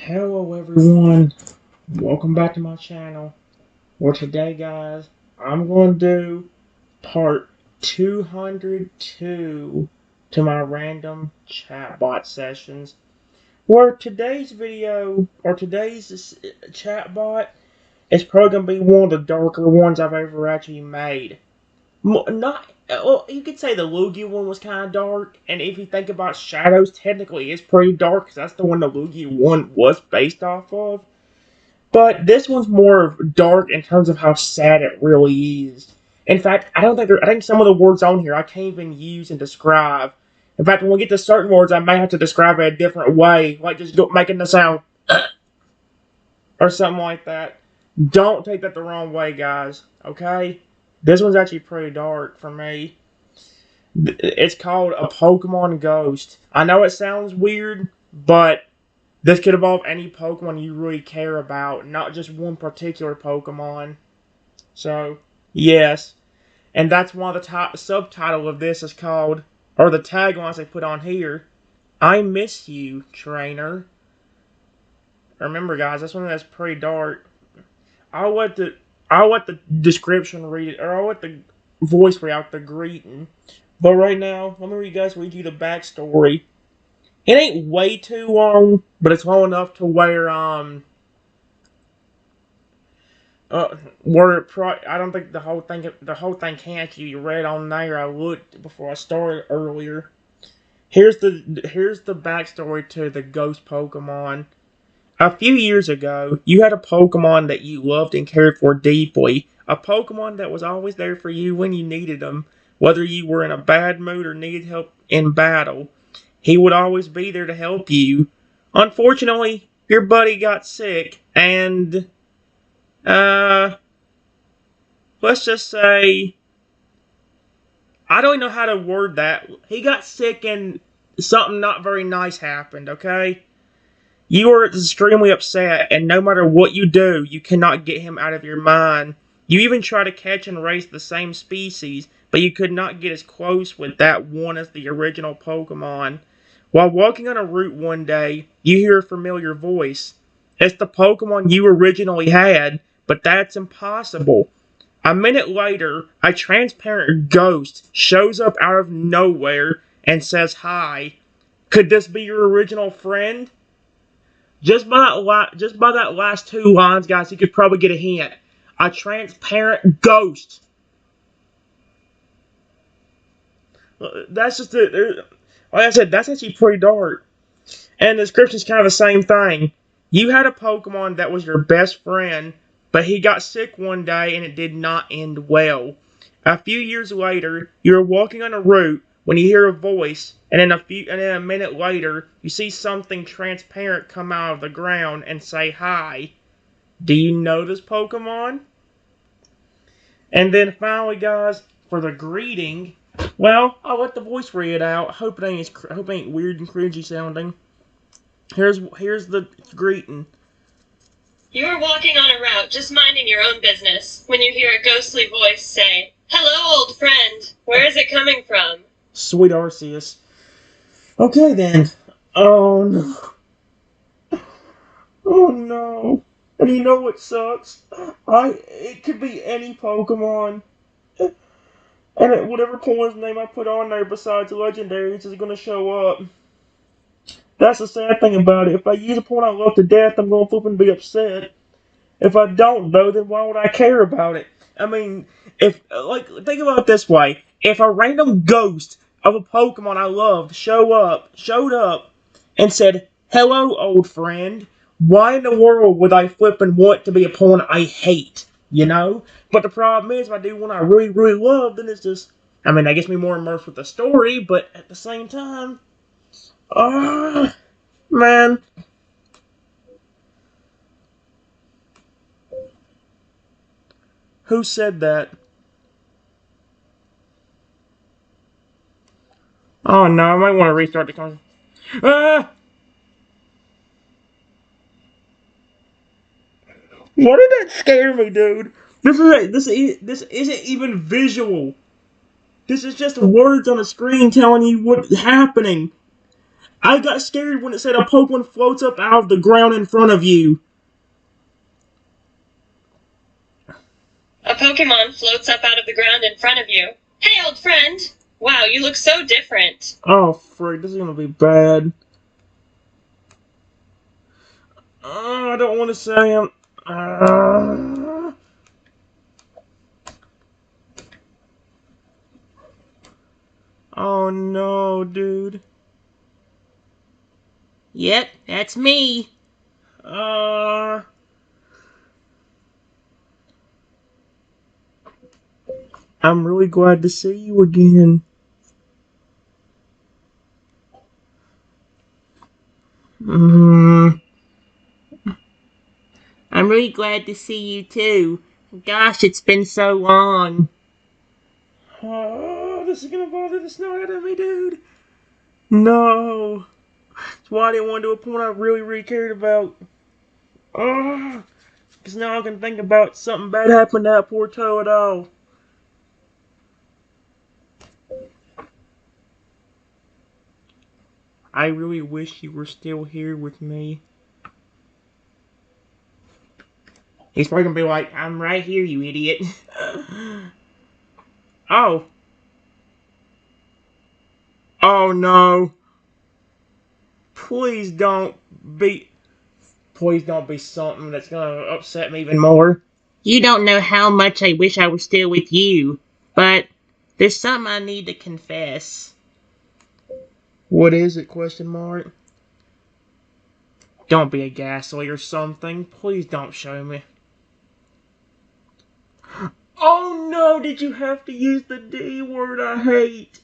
Hello everyone, welcome back to my channel. Well today guys, I'm going to do part 202 to my random chatbot sessions. Where today's video, or today's chatbot, is probably going to be one of the darker ones I've ever actually made. Not, well, you could say the Lugia one was kind of dark, and if you think about Shadows, technically it's pretty dark, because that's the one the Lugia one was based off of. But this one's more dark in terms of how sad it really is. In fact, I think some of the words on here I can't even use and describe. In fact, when we get to certain words, I may have to describe it a different way, like just making the sound or something like that. Don't take that the wrong way, guys. Okay? This one's actually pretty dark for me. It's called a Pokemon Ghost. I know it sounds weird, but this could involve any Pokemon you really care about, not just one particular Pokemon. So, yes. And that's why the subtitle of this is called, or the taglines they put on here, I miss you, trainer. Remember guys, that's one that's pretty dark. I'll let the description read it, or I'll let the voice read out the greeting. But right now, let me read you the backstory. It ain't way too long, but it's long enough to where I don't think the whole thing can actually be read on there. I looked before I started earlier. Here's the backstory to the ghost Pokemon. A few years ago, you had a Pokemon that you loved and cared for deeply. A Pokemon that was always there for you when you needed him, whether you were in a bad mood or needed help in battle. He would always be there to help you. Unfortunately, your buddy got sick, and, let's just say, I don't know how to word that. He got sick and something not very nice happened, okay? You are extremely upset, and no matter what you do, you cannot get him out of your mind. You even try to catch and race the same species, but you could not get as close with that one as the original Pokemon. While walking on a route one day, you hear a familiar voice. It's the Pokemon you originally had, but that's impossible. A minute later, a transparent ghost shows up out of nowhere and says hi. Could this be your original friend? Just by that last two lines, guys, you could probably get a hint. A transparent ghost. That's just it. Like I said, that's actually pretty dark. And the description's kind of the same thing. You had a Pokemon that was your best friend, but he got sick one day and it did not end well. A few years later, you are walking on a route when you hear a voice, and then a minute later, you see something transparent come out of the ground and say hi. Do you know this Pokemon? And then finally, guys, for the greeting, well, I'll let the voice read it out. Hope it ain't weird and cringy sounding. Here's the greeting. You are walking on a route, just minding your own business, when you hear a ghostly voice say, "Hello, old friend. Where is it coming from?" Sweet Arceus. Okay then. Oh no. Oh no. And you know what sucks? It could be any Pokemon. And whatever Pokemon name I put on there besides legendaries is gonna show up. That's the sad thing about it. If I use a Pokemon I love to death, I'm gonna flip and be upset. If I don't though, then why would I care about it? I mean, think about it this way. If a random ghost of a Pokemon I loved showed up, and said, "Hello, old friend," why in the world would I flip and want to be a Pokemon I hate? You know? But the problem is, if I do one I really, really love, then it's just, I mean, that gets me more immersed with the story, but at the same time, man. Who said that? Oh no, I might want to restart the conversation. Ah! Why did that scare me, dude? This isn't even visual. This is just words on a screen telling you what's happening. I got scared when it said a Pokemon floats up out of the ground in front of you. A Pokemon floats up out of the ground in front of you. Hey, old friend! Wow, you look so different. Oh, freak, this is gonna be bad. I don't want to say him. Oh no, dude. Yep, that's me. I'm really glad to see you again. I'm really glad to see you too. Gosh, it's been so long. Oh, this is gonna bother the snow out of me, dude. No. That's why I didn't want to do a point I really cared about. Oh, because now I can think about something bad happened to that poor Toadol. I really wish you were still here with me. He's probably gonna be like, I'm right here, you idiot. Oh. Oh no. Please don't be something that's gonna upset me even more. You don't know how much I wish I were still with you, but there's something I need to confess. What is it, question mark? Don't be a ghastly or something. Please don't show me. Oh no, did you have to use the D word I hate?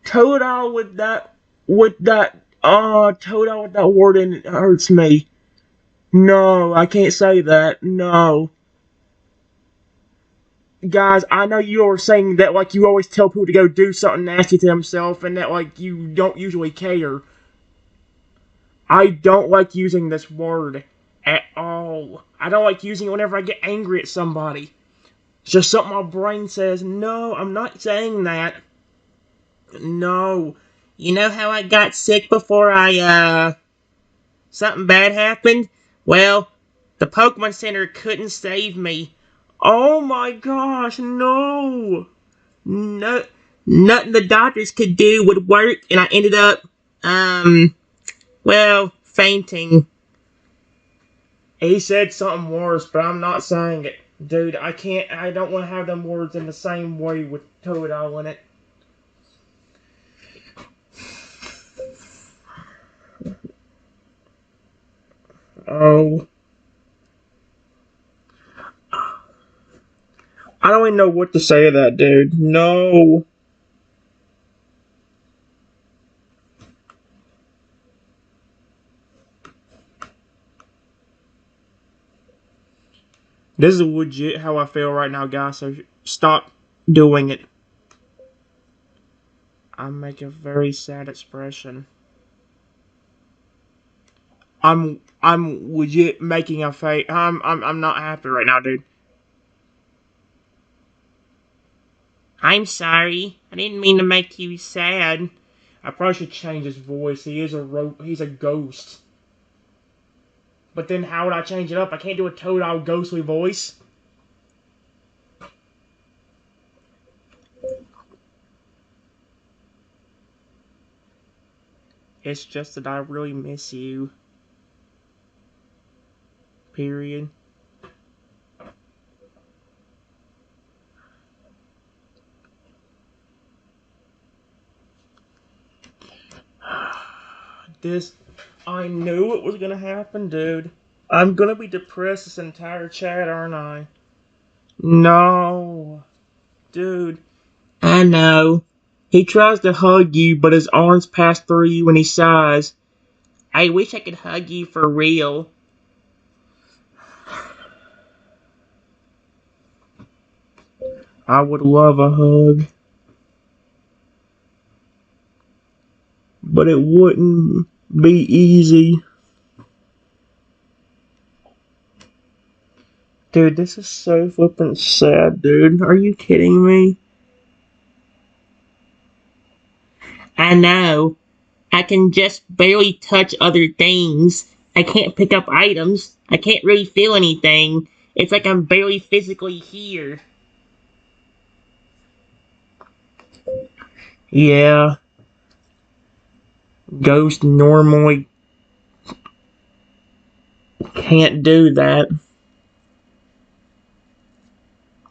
Toadol with that Toadol with that word in it hurts me. No, I can't say that. No. Guys, I know you are saying that like you always tell people to go do something nasty to themselves and that like you don't usually care. I don't like using this word at all. I don't like using it whenever I get angry at somebody. It's just something my brain says, no, I'm not saying that. No. You know how I got sick before something bad happened? Well, the Pokemon Center couldn't save me. Oh my gosh, no. No, nothing the doctors could do would work, and I ended up, fainting. He said something worse, but I'm not saying it. Dude, I don't want to have them words in the same way with Toadol in it. Oh. I don't even know what to say to that, dude. No. This is legit how I feel right now, guys, so stop doing it. I make a very sad expression. I'm legit making a face. I'm not happy right now, dude. I'm sorry. I didn't mean to make you sad. I probably should change his voice. He's a ghost. But then how would I change it up? I can't do a Toadol ghostly voice. It's just that I really miss you. Period. I knew it was gonna happen, dude. I'm gonna be depressed this entire chat, aren't I? No. Dude. I know. He tries to hug you, but his arms pass through you when he sighs. I wish I could hug you for real. I would love a hug. But it wouldn't be easy. Dude, this is so flippin' sad, dude. Are you kidding me? I know. I can just barely touch other things. I can't pick up items. I can't really feel anything. It's like I'm barely physically here. Yeah, Ghost normally can't do that.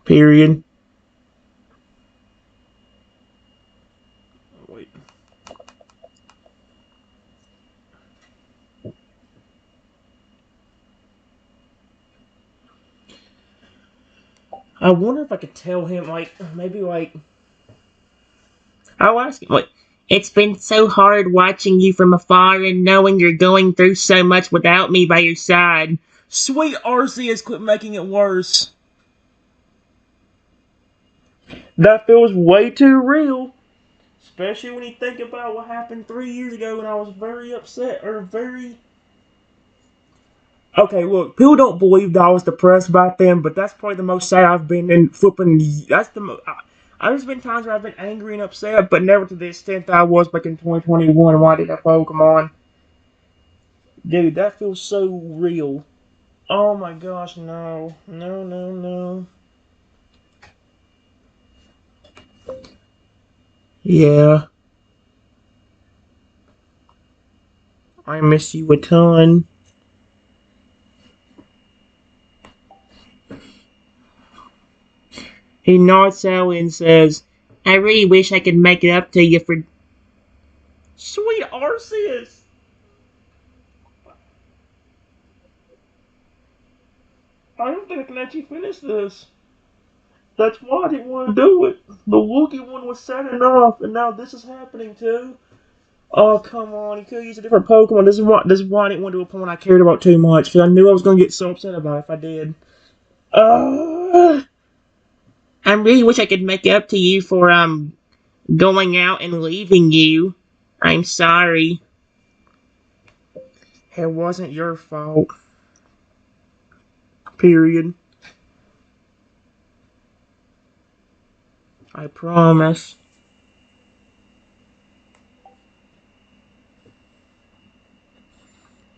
Period. Wait. I wonder if I could tell him, like, maybe, like, I'll ask him, like, it's been so hard watching you from afar and knowing you're going through so much without me by your side. Sweet Arceus, quit making it worse. That feels way too real. Especially when you think about what happened 3 years ago when I was very upset, or very... Okay, look, people don't believe that I was depressed back then, but that's probably the most sad I've been in flipping... That's the most... There's been times where I've been angry and upset, but never to the extent that I was back in 2021 when I did that Pokemon. Dude, that feels so real. Oh my gosh, no. No, no, no. Yeah. I miss you a ton. He nods Sally and says, I really wish I could make it up to you for... Sweet Arceus! I don't think I can actually finish this. That's why I didn't want to do it. The Wookiee one was sad enough, and now this is happening too. Oh, come on. You could use a different Pokemon. This is why I didn't want to do a Pokemon I cared about too much, because I knew I was going to get so upset about it if I did. I really wish I could make up to you for, going out and leaving you. I'm sorry. It wasn't your fault. Period. I promise.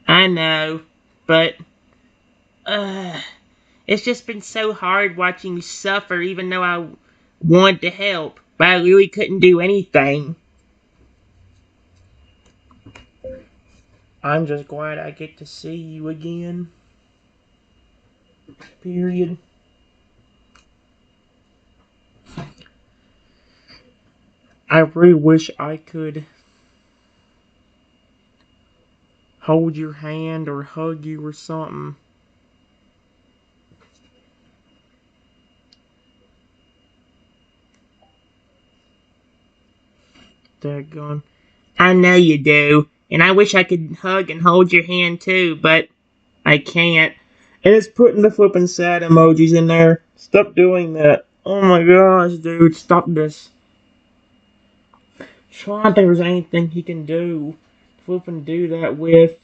I know, but, it's just been so hard watching you suffer even though I wanted to help, but I really couldn't do anything. I'm just glad I get to see you again. Period. I really wish I could hold your hand or hug you or something. Daggone. I know you do, and I wish I could hug and hold your hand too, but I can't. And it's putting the flipping sad emojis in there. Stop doing that. Oh my gosh, dude, stop this. Trying to think there's anything he can do. Flipping do that with.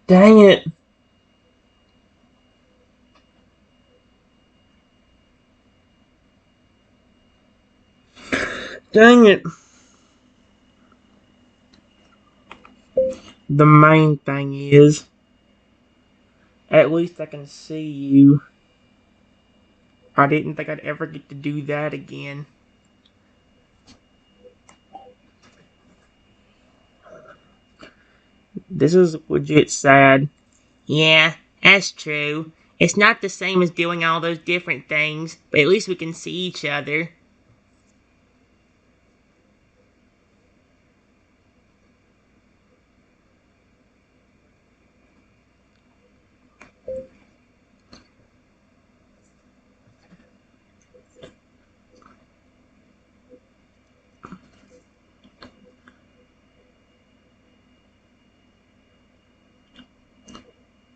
Dang it. Dang it. The main thing is, at least I can see you. I didn't think I'd ever get to do that again. This is legit sad. Yeah, that's true. It's not the same as doing all those different things, but at least we can see each other.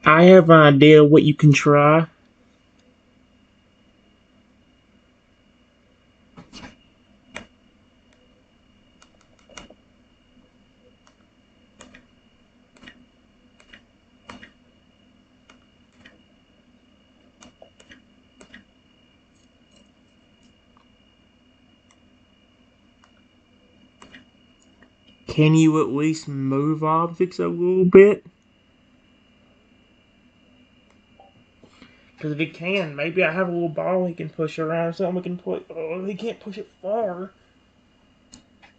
I have an idea what you can try. Can you at least move objects a little bit? Because if he can, maybe I have a little ball he can push around or something we can put. Oh, he can't push it far.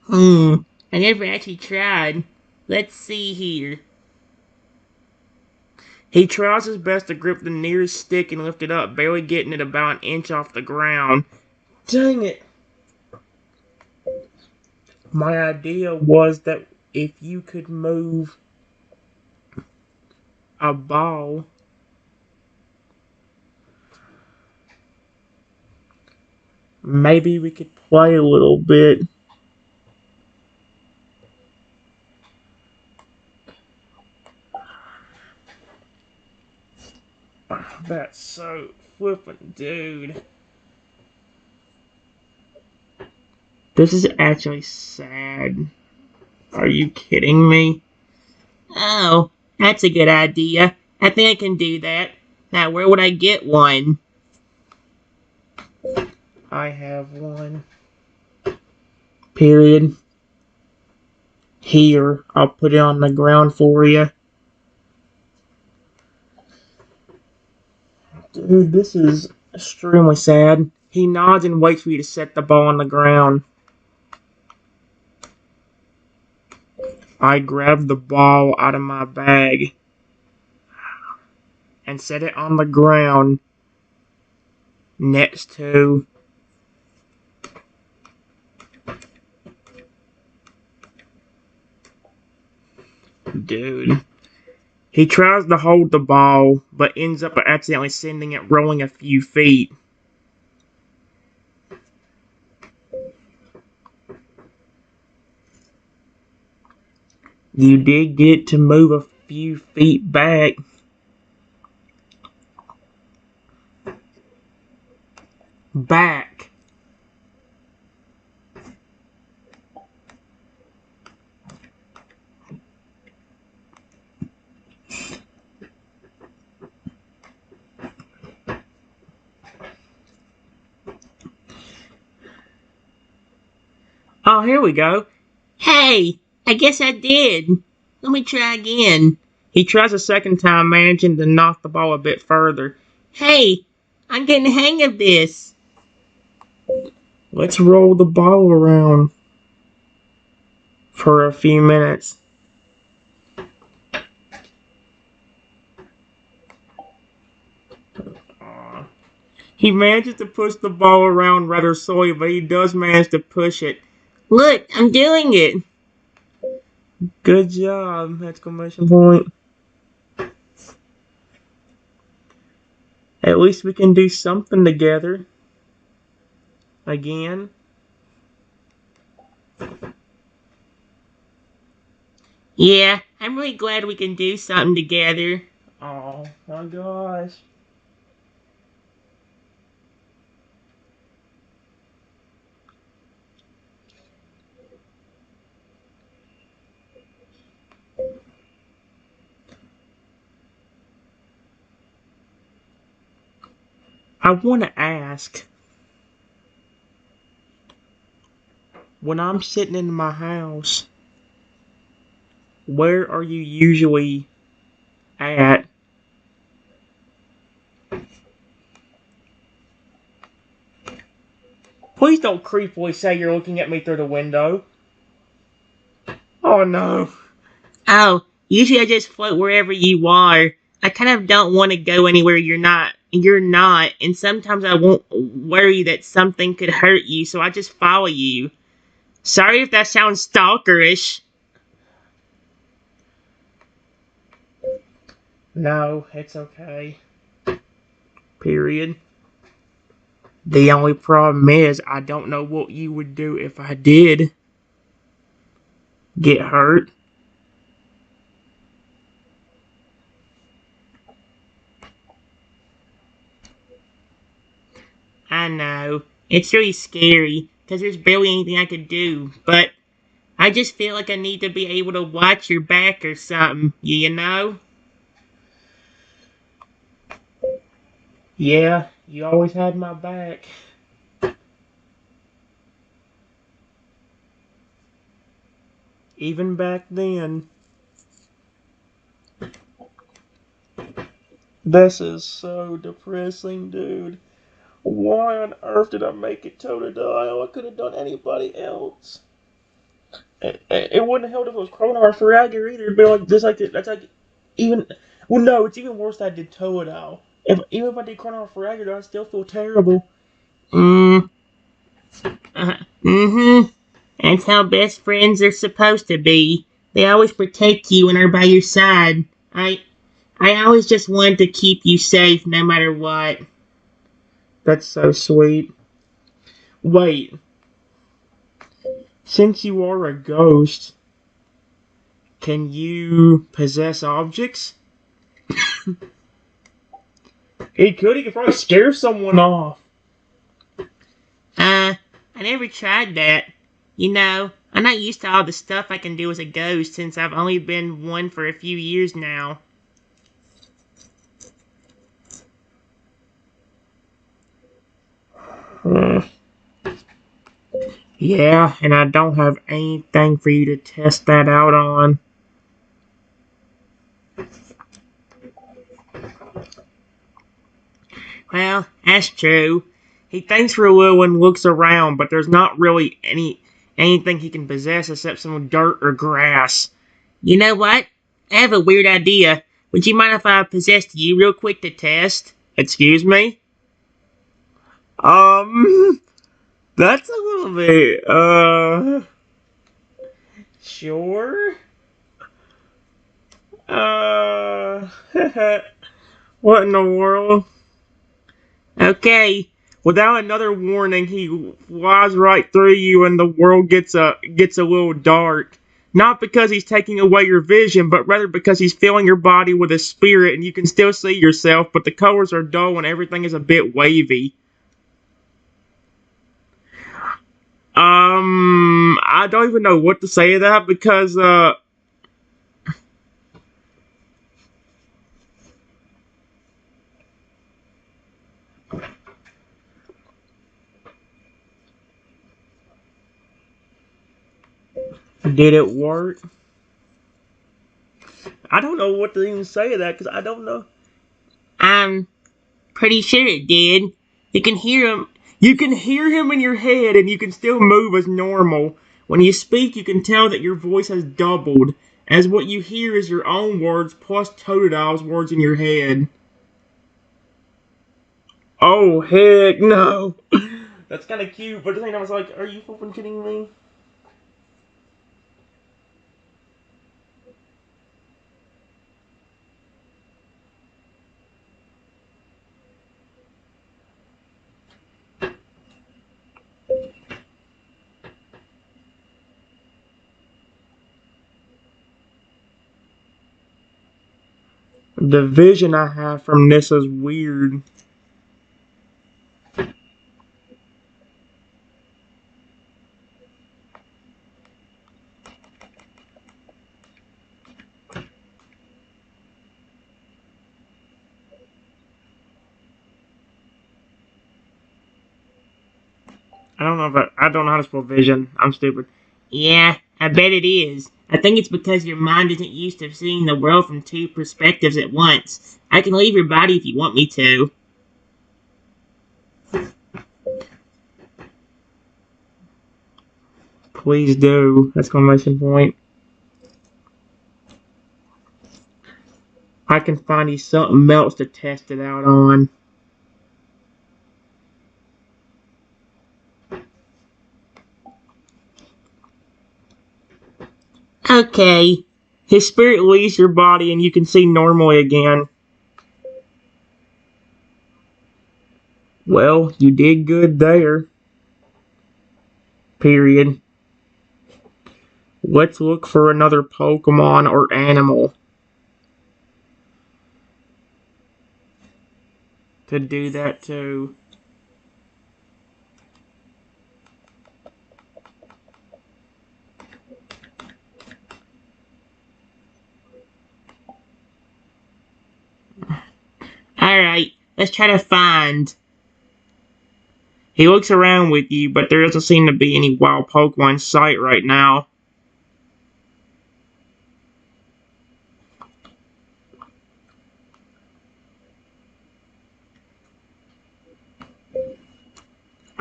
I never actually tried. Let's see here. He tries his best to grip the nearest stick and lift it up, barely getting it about an inch off the ground. Dang it! My idea was that if you could move a ball, maybe we could play a little bit. That's so flippin' dude. This is actually sad. Are you kidding me? Oh, that's a good idea. I think I can do that. Now, where would I get one? I have one. Period. Here, I'll put it on the ground for you. Dude, this is extremely sad. He nods and waits for you to set the ball on the ground. I grab the ball out of my bag and set it on the ground next to dude. He tries to hold the ball, but ends up accidentally sending it rolling a few feet. You did get to move a few feet back. Back. Oh, here we go. Hey, I guess I did. Let me try again. He tries a second time, managing to knock the ball a bit further. Hey, I'm getting the hang of this. Let's roll the ball around for a few minutes. He manages to push the ball around rather slowly, but he does manage to push it. Look, I'm doing it. Good job! Exclamation point. At least we can do something together. Again. Yeah, I'm really glad we can do something together. Oh my gosh. I want to ask, when I'm sitting in my house, where are you usually at? Please don't creepily say you're looking at me through the window. Oh no. Oh, usually I just float wherever you are. I kind of don't want to go anywhere you're not. And sometimes I won't worry that something could hurt you, so I just follow you. Sorry if that sounds stalkerish. No, it's okay. Period. The only problem is I don't know what you would do if I did get hurt. I know. It's really scary, because there's barely anything I could do, but I just feel like I need to be able to watch your back or something, you know? Yeah, you always had my back. Even back then. This is so depressing, dude. Why on earth did I make it Totodile? I could have done anybody else. It wouldn't have helped if it was Chronar or Fragger either. It'd be like just like that's like even. Well, no, it's even worse that I did Totodile. Even if I did Chronar or Fragger, I'd still feel terrible. Mm. Mm-hmm. That's how best friends are supposed to be. They always protect you and are by your side. I always just wanted to keep you safe no matter what. That's so sweet. Wait, since you are a ghost, can you possess objects? He could. He could probably scare someone off. I never tried that. You know, I'm not used to all the stuff I can do as a ghost since I've only been one for a few years now. Hmm. Yeah, and I don't have anything for you to test that out on. Well, that's true. He thinks for a little and looks around, but there's not really anything he can possess except some dirt or grass. You know what? I have a weird idea. Would you mind if I possessed you real quick to test? Excuse me? That's a little bit, sure? Uh, what in the world? Okay. Without another warning, he flies right through you and the world gets a little dark. Not because he's taking away your vision, but rather because he's filling your body with his spirit and you can still see yourself, but the colors are dull and everything is a bit wavy. I don't even know what to say to that because, did it work? I don't know what to even say to that because I don't know. I'm pretty sure it did. You can hear him. You can hear him in your head and you can still move as normal. When you speak, you can tell that your voice has doubled, as what you hear is your own words plus Totodile's words in your head. Oh, heck no. That's kind of cute, but the thing I was like, are you flipping kidding me? The vision I have from this is weird. I don't know how to spell vision. I'm stupid. Yeah, I bet it is. I think it's because your mind isn't used to seeing the world from two perspectives at once. I can leave your body if you want me to. Please do! Exclamation point. I can find you something else to test it out on. Okay. His spirit leaves your body and you can see normally again. Well, you did good there. Period. Let's look for another Pokemon or animal to do that too. Alright, let's try to find. He looks around with you, but there doesn't seem to be any wild Pokemon in sight right now.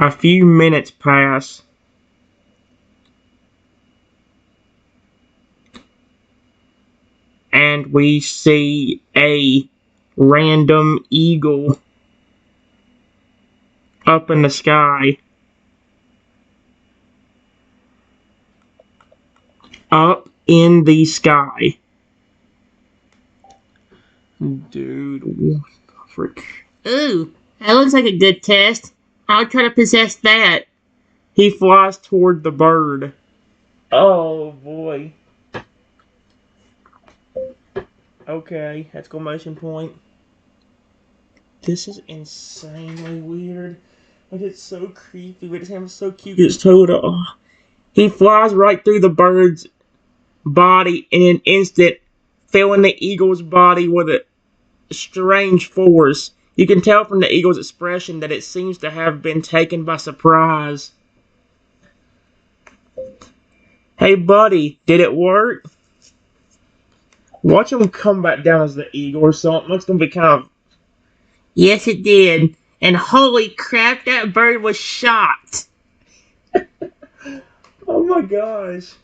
A few minutes pass. And we see a random eagle up in the sky. Up in the sky. Dude, what the frick? Ooh, that looks like a good test. I'll try to possess that. He flies toward the bird. Oh boy. Okay, exclamation point. This is insanely weird. Like, it's so creepy, but it's so cute. It's total. He flies right through the bird's body in an instant, filling the eagle's body with a strange force. You can tell from the eagle's expression that it seems to have been taken by surprise. Hey, buddy, did it work? Watch him come back down as the eagle or something. Looks gonna be kind of... Yes, it did. And holy crap, that bird was shocked. Oh my gosh.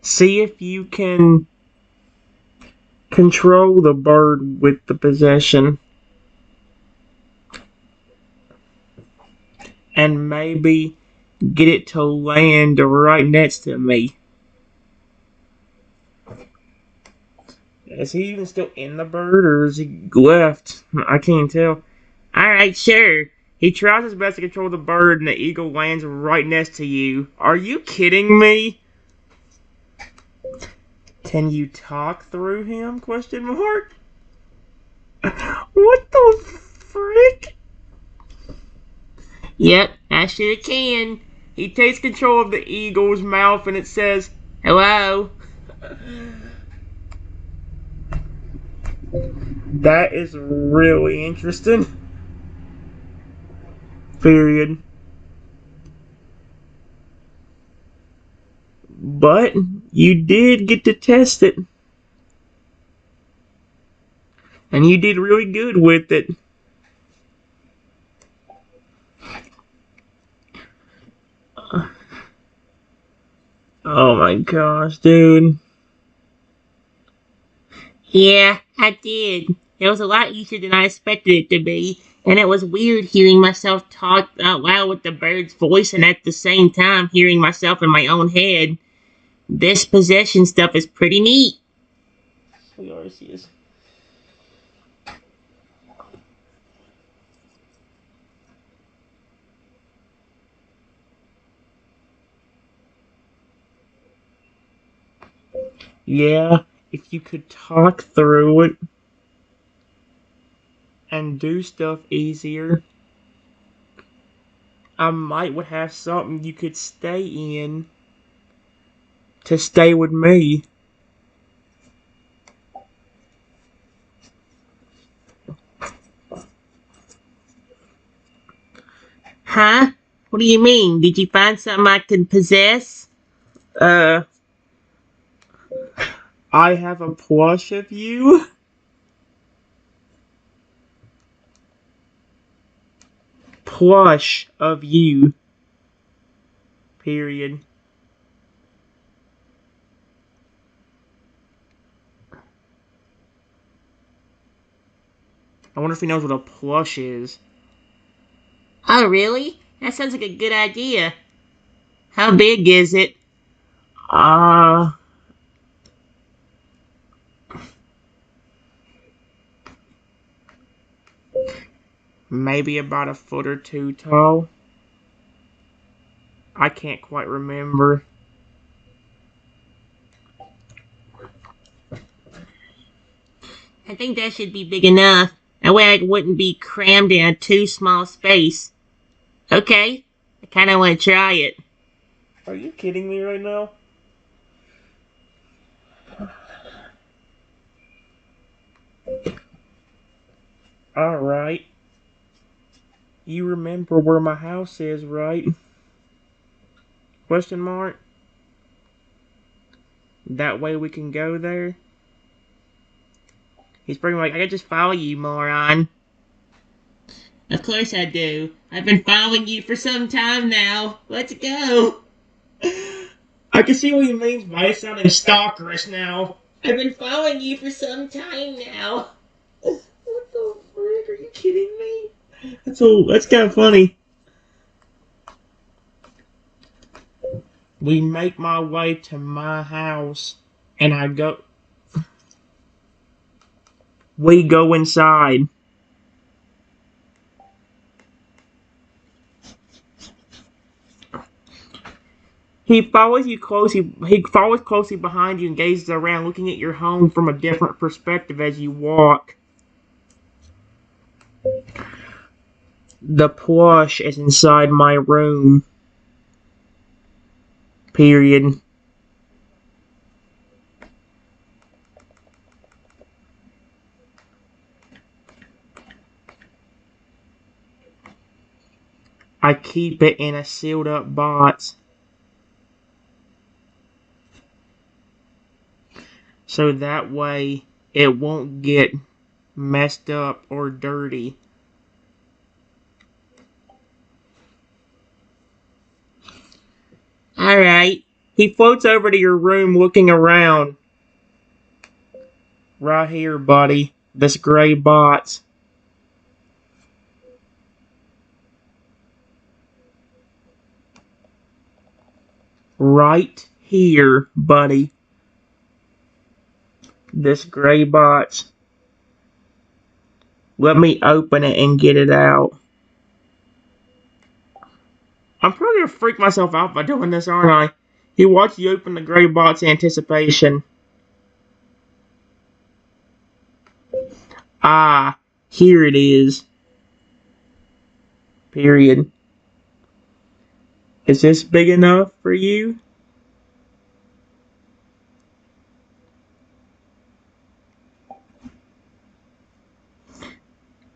See if you can control the bird with the possession. And maybe get it to land right next to me. Is he even still in the bird, or is he left? I can't tell. Alright, sure. He tries his best to control the bird, and the eagle lands right next to you. Are you kidding me? Can you talk through him? Question mark. What the frick? Yep, I sure can. He takes control of the eagle's mouth, and it says, Hello? that is really interesting. Period. But you did get to test it. And you did really good with it. Oh my gosh, dude. Yeah, I did. It was a lot easier than I expected it to be, and it was weird hearing myself talk out loud with the bird's voice and at the same time hearing myself in my own head. This possession stuff is pretty neat. Yeah, if you could talk through it and do stuff easier, I might would have something you could stay in to stay with me. Huh? What do you mean? Did you find something I can possess? I have a plush of you. Plush of you. Period. I wonder if he knows what a plush is. Oh, really? That sounds like a good idea. How big is it? Maybe about a foot or two tall. I can't quite remember. I think that should be big enough. That way I wouldn't be crammed in a too small space. Okay, I kind of want to try it. Are you kidding me right now? Alright. You remember where my house is, right? Question mark? That way we can go there. He's pretty much like, I can just follow you, moron. Of course I do. I've been following you for some time now. Let's go. I can see what he means by it sounding stalkerish now. I've been following you for some time now. What the frick? Are you kidding me? That's kind of funny. We make my way to my house, and we go inside. He follows closely behind you and gazes around, looking at your home from a different perspective as you walk. The plush is inside my room. Period. I keep it in a sealed up box, so that way it won't get messed up or dirty. Alright. He floats over to your room looking around. Right here, buddy. This gray box. Right here, buddy. This gray box. Let me open it and get it out. I'm probably gonna freak myself out by doing this, aren't I? He watched you open the gray box in anticipation. Ah, here it is. Period. Is this big enough for you?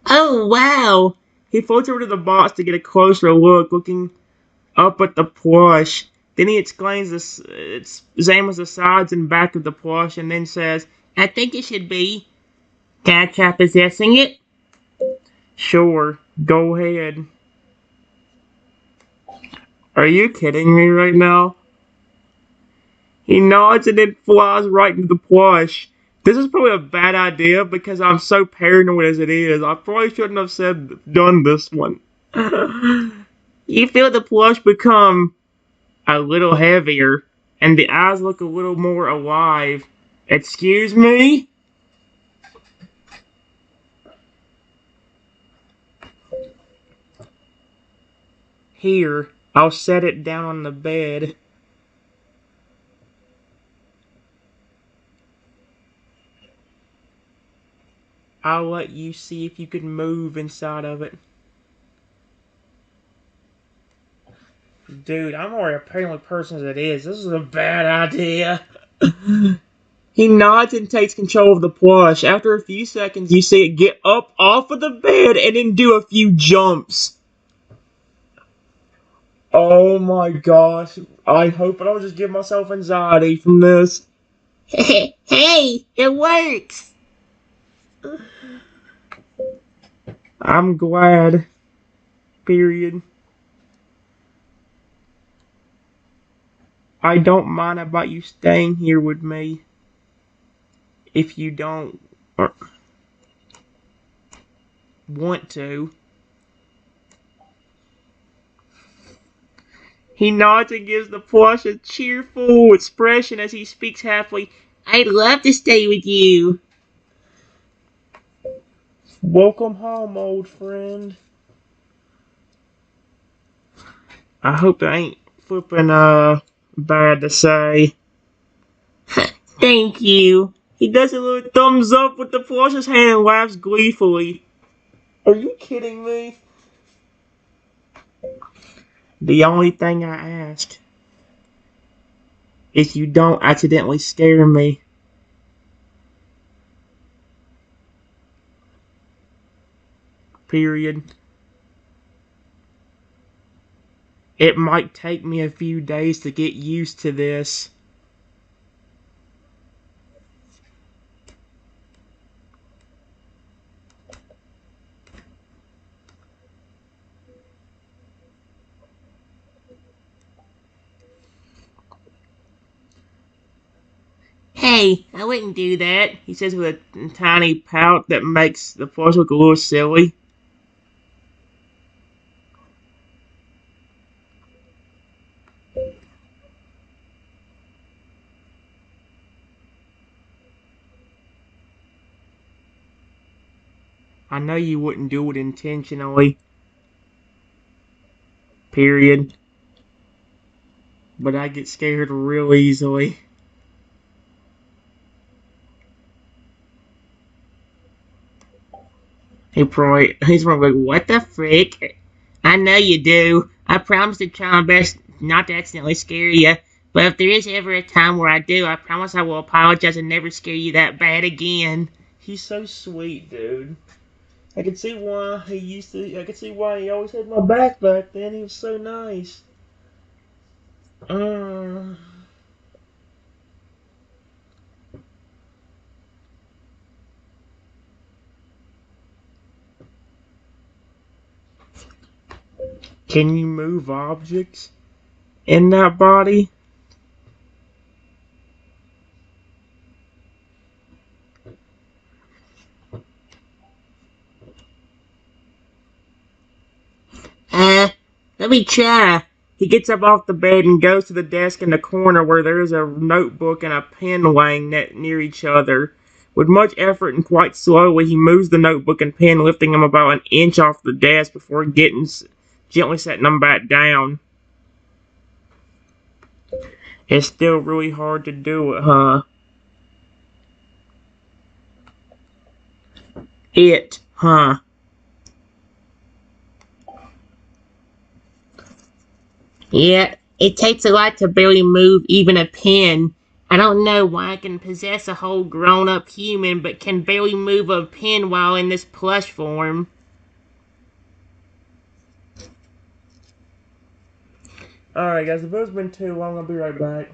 Oh, wow. He floats over to the box to get a closer look, looking up at the plush. Then he examines the sides and back of the plush and then says, I think it should be. Can I try possessing it? Sure, go ahead. Are you kidding me right now? He nods and then flies right into the plush. This is probably a bad idea because I'm so paranoid as it is. I probably shouldn't have done this one. You feel the plush become a little heavier and the eyes look a little more alive. Excuse me? Here, I'll set it down on the bed. I'll let you see if you can move inside of it. Dude, I'm already a paranoid person as it is. This is a bad idea. He nods and takes control of the plush. After a few seconds, you see it get up off of the bed and then do a few jumps. Oh my gosh. I hope I don't just give myself anxiety from this. Hey, it works. I'm glad. Period. I don't mind about you staying here with me. If you don't want to. He nods and gives the plush a cheerful expression as he speaks happily. I'd love to stay with you. Welcome home, old friend. I hope that ain't flipping bad to say. Thank you. He does a little thumbs up with the plush's hand and laughs gleefully. Are you kidding me? The only thing I ask is you don't accidentally scare me. Period. It might take me a few days to get used to this. Hey, I wouldn't do that, he says with a tiny pout that makes the voice look a little silly. I know you wouldn't do it intentionally. Period. But I get scared real easily. He's probably like, what the frick? I know you do. I promise to try my best not to accidentally scare you. But if there is ever a time where I do, I promise I will apologize and never scare you that bad again. He's so sweet, dude. I can see why I can see why he always had my back then. He was so nice. Uh, Can you move objects in that body? Let me try. He gets up off the bed and goes to the desk in the corner where there is a notebook and a pen laying near each other. With much effort and quite slowly, he moves the notebook and pen, lifting them about an inch off the desk before gently setting them back down. It's still really hard to do it, huh? Huh? Yeah, it takes a lot to barely move even a pen. I don't know why I can possess a whole grown-up human, but can barely move a pen while in this plush form. Alright, guys, the video's been too long. I'll be right back.